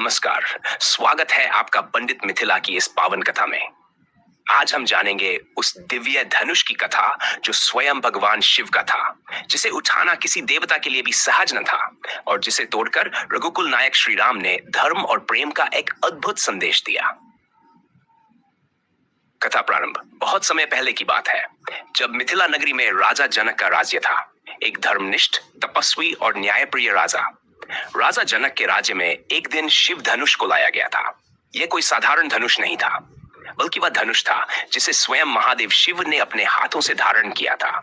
नमस्कार। स्वागत है आपका पंडित मिथिला की इस पावन कथा में। आज हम जानेंगे उस दिव्य धनुष की कथा जो स्वयं भगवान शिव का था, जिसे उठाना किसी देवता के लिए भी सहज न था और जिसे तोड़कर रघुकुल नायक श्री राम ने धर्म और प्रेम का एक अद्भुत संदेश दिया। कथा प्रारंभ बहुत समय पहले की बात है, जब मिथिला नगरी में राजा जनक का राज्य था। एक धर्मनिष्ठ, तपस्वी और न्यायप्रिय राजा जनक के राज्य में एक दिन शिव धनुष को लाया गया था। यह कोई साधारण धनुष नहीं था, बल्कि वह धनुष था जिसे स्वयं महादेव शिव ने अपने हाथों से धारण किया था।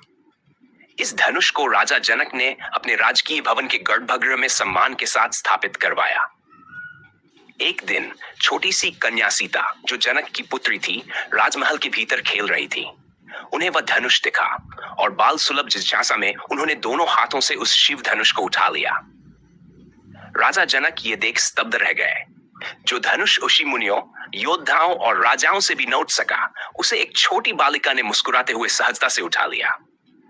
इस धनुष को राजा जनक ने अपने राजकीय भवन के गर्भगृह में सम्मान के साथ स्थापित करवाया। एक दिन छोटी सी कन्या सीता, जो जनक की पुत्री थी, राजमहल के भीतर खेल रही थी। उन्हें वह धनुष दिखा और बाल सुलभ जिज्ञासा में उन्होंने दोनों हाथों से उस शिव धनुष को उठा लिया। राजा जनक ये देख स्तब्ध रह गए। जो धनुष ऋषि मुनियों, योद्धाओं और राजाओं से भी न उठ सका, उसे एक छोटी बालिका ने मुस्कुराते हुए सहजता से उठा लिया।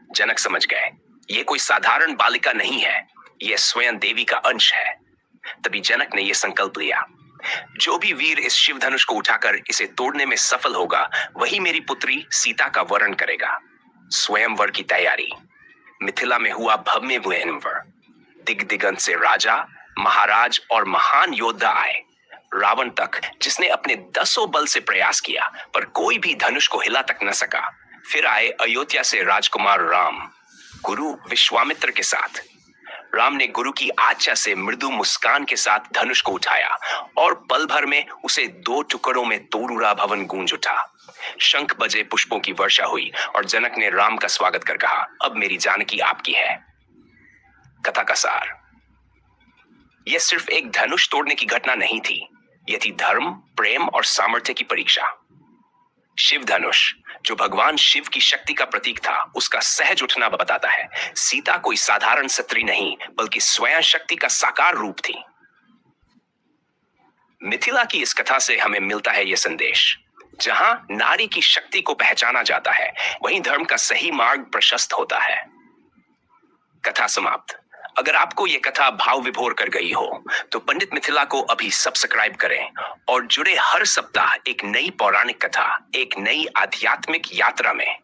जनक समझ गए, ये कोई साधारण बालिका नहीं है, यह स्वयं देवी का अंश है। तभी जनक ने यह संकल्प लिया, जो भी वीर इस शिव धनुष को उठाकर इसे तोड़ने में सफल होगा, वही मेरी पुत्री सीता का वरण करेगा। स्वयंवर की तैयारी। मिथिला में हुआ भव्य स्वयंवर। दिग दिगंत से राजा, महाराज और महान योद्धा आए। रावण तक, जिसने अपने 10 बल से प्रयास किया पर कोई भी धनुष को हिला तक न सका। फिर आए अयोध्या से राजकुमार राम, गुरु विश्वामित्र के साथ। राम ने गुरु की आज्ञा से मृदु मुस्कान के साथ धनुष को उठाया और पल भर में उसे 2 टुकड़ों में तोड़ूरा भवन गूंज उठा। शंख बजे, पुष्पों की वर्षा हुई और जनक ने राम का स्वागत कर कहा, अब मेरी जानकी आपकी है। कथा का सार। यह सिर्फ एक धनुष तोड़ने की घटना नहीं थी, यह थी धर्म, प्रेम और सामर्थ्य की परीक्षा। शिव धनुष, जो भगवान शिव की शक्ति का प्रतीक था, उसका सहज उठना बताता है सीता कोई साधारण स्त्री नहीं, बल्कि स्वयं शक्ति का साकार रूप थी। मिथिला की इस कथा से हमें मिलता है यह संदेश, जहां नारी की शक्ति को पहचाना जाता है, वहीं धर्म का सही मार्ग प्रशस्त होता है। कथा समाप्त। अगर आपको यह कथा भाव विभोर कर गई हो, तो पंडित मिथिला को अभी सब्सक्राइब करें और जुड़े हर सप्ताह एक नई पौराणिक कथा, एक नई आध्यात्मिक यात्रा में।